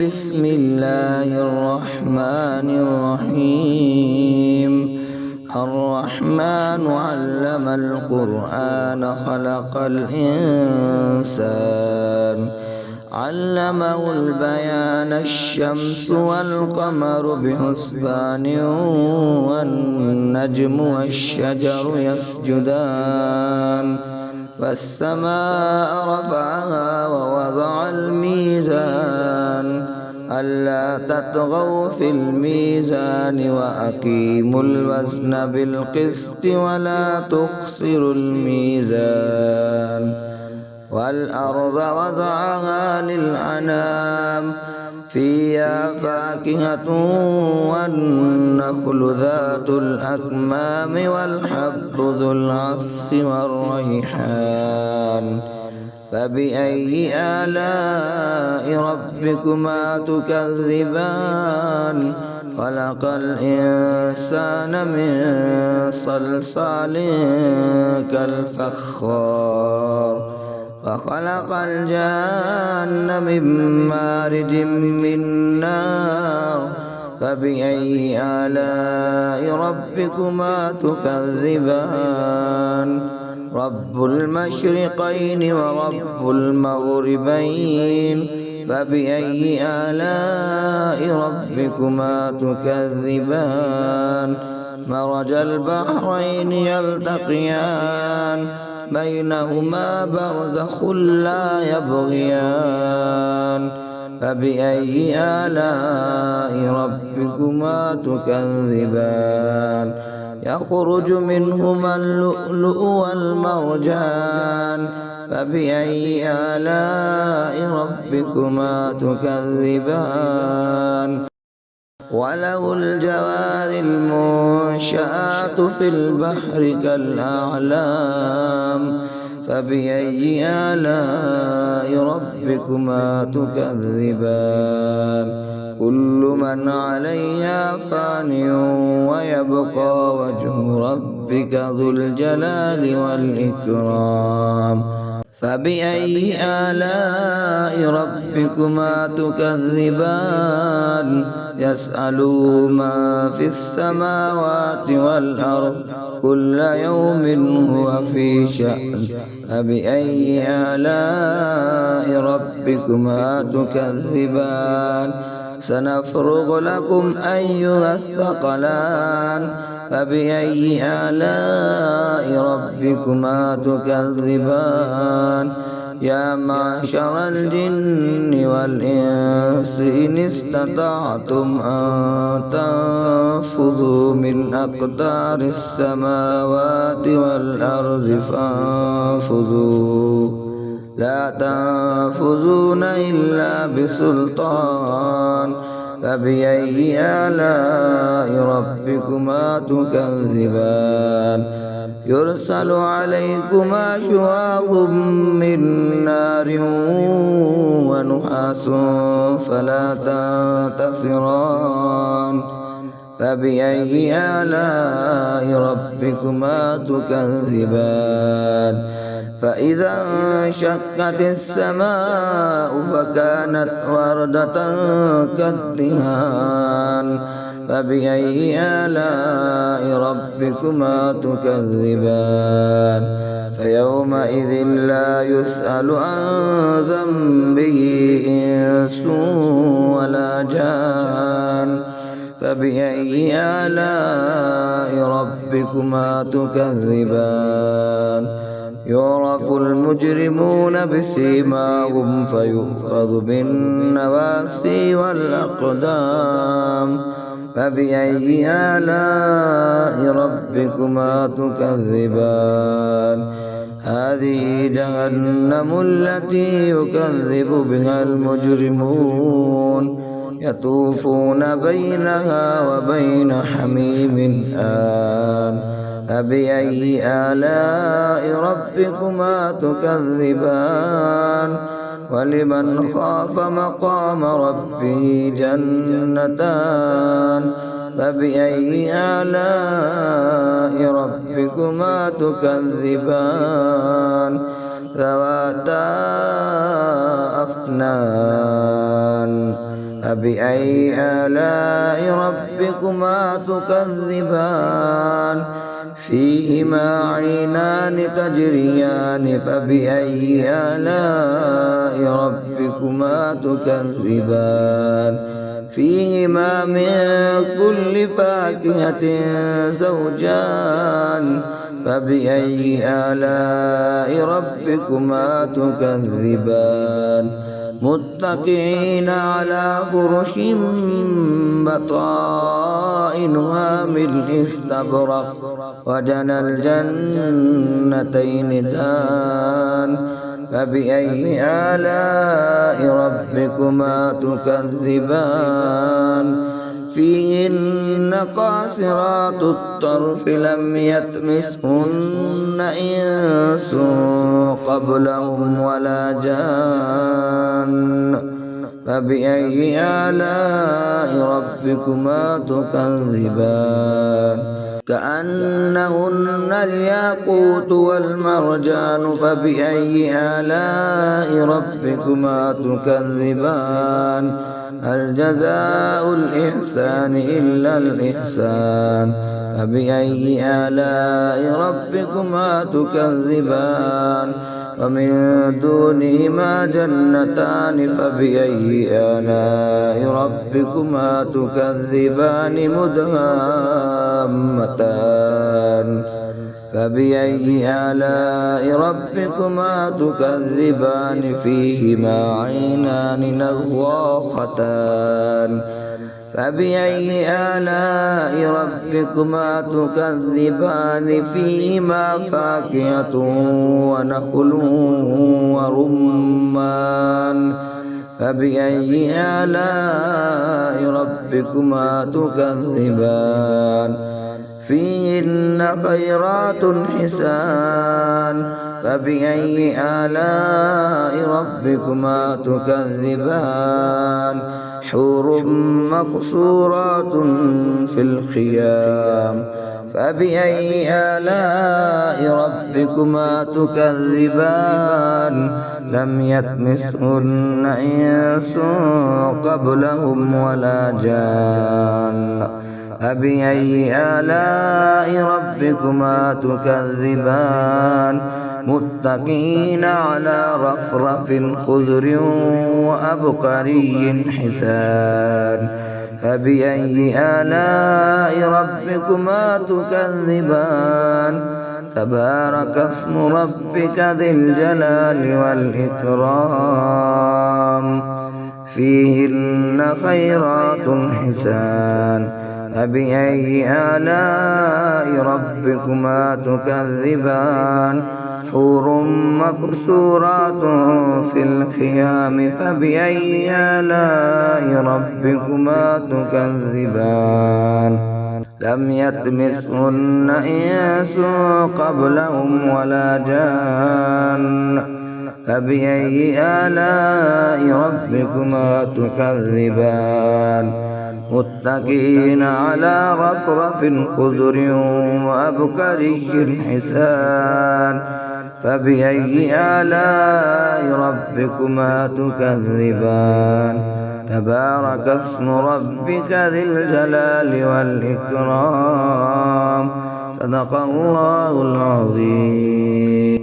بسم الله الرحمن الرحيم. الرحمن علم القرآن خلق الإنسان علمه البيان الشمس والقمر بحسبان والنجم والشجر يسجدان والسماء رفعها ووضع الميزان ألا تطغوا في الميزان وأقيموا الوزن بالقسط ولا تخسروا الميزان والأرض وضعها للأنام فيها فاكهة والنخل ذات الأكمام والحب ذو العصف والريحان فبأي آلاء ربكما تكذبان خلق الإنسان من صلصال كالفخار وخلق الجان من مارج من نار فبأي آلاء ربكما تكذبان رب المشرقين ورب المغربين فبأي آلاء ربكما تكذبان مرج البحرين يلتقيان بينهما برزخ لا يبغيان فبأي آلاء ربكما تكذبان يخرج منهما اللؤلؤ والمرجان فبأي آلاء ربكما تكذبان وله الجوار المنشآت في البحر كالأعلام فبأي آلاء ربكما تكذبان كل من عليها فان ويبقى وجه ربك ذو الجلال والإكرام فبأي آلاء ربكما تكذبان يسأله ما في السماوات والأرض كل يوم هو في شأن فبأي آلاء ربكما تكذبان سنفرغ لكم أيها الثقلان فبأي آلاء ربكما تكذبان يا معشر الجن والإنس إن استطعتم أن تنفذوا من أقطار السماوات والأرض فانفذوا لا تنفذون إلا بسلطان فبأي آلاء ربكما تكذبان يرسل عليكما شواظ من نار ونحاس فلا تنتصران فبأي آلاء ربكما تكذبان فإذا انشقت السماء فكانت وردة كالدهان فبأي آلاء ربكما تكذبان فيومئذ لا يسأل عن ذنبه إنس ولا جان فبأي آلاء ربكما تكذبان يعرف المجرمون بسيماهم فيؤخذ بالنواسي والأقدام فبأي آلاء ربكما تكذبان هذه جهنم التي يكذب بها المجرمون يطوفون بينها وبين حميم آن فبأي آلاء ربكما تكذبان ولمن خاف مقام ربه جنتان فبأي آلاء ربكما تكذبان ذواتا أفنان فبأي آلاء ربكما تكذبان فيهما عينان تجريان فبأي آلاء ربكما تكذبان فيهما من كل فاكهة زوجان فبأي آلاء ربكما تكذبان متكئين على فرش بطائنها من استبرق وجنى الجنتين دان فبأي آلاء ربكما تكذبان فيهن قاصرات الطرف لم يطمثهن إنس قبلهم ولا جان فبأي آلاء ربكما تكذبان كأنهن الياقوت والمرجان فبأي آلاء ربكما تكذبان هل جزاء الإحسان إلا الإحسان فبأي آلاء ربكما تكذبان ومن دونهما جنتان فبأي آلاء ربكما تكذبان مدهامتان فبأي آلاء ربكما تكذبان فيهما عينان نضاختان فبأي آلاء ربكما تكذبان فيهما فاكهة ونخل ورمان فبأي آلاء ربكما تكذبان فيهن خيرات حسان فبأي آلاء ربكما تكذبان حور مقصورات في الخيام فبأي آلاء ربكما تكذبان لم يطمثهن إنس قبلهم ولا جان فبأي آلاء ربكما تكذبان متكئين على رفرف خضر وأبقري حسان فبأي آلاء ربكما تكذبان تبارك اسم ربك ذي الجلال والإكرام فيهن خيرات حسان فبأي آلاء ربكما تكذبان حور مقصورات في الخيام فبأي آلاء ربكما تكذبان لم يطمثهن إنس قبلهم ولا جان فبأي آلاء ربكما تكذبان متكئين على رفرف خضر وأبقري حسان فبأي آلاء ربكما تكذبان تبارك اسم ربك ذي الجلال والإكرام صدق الله العظيم.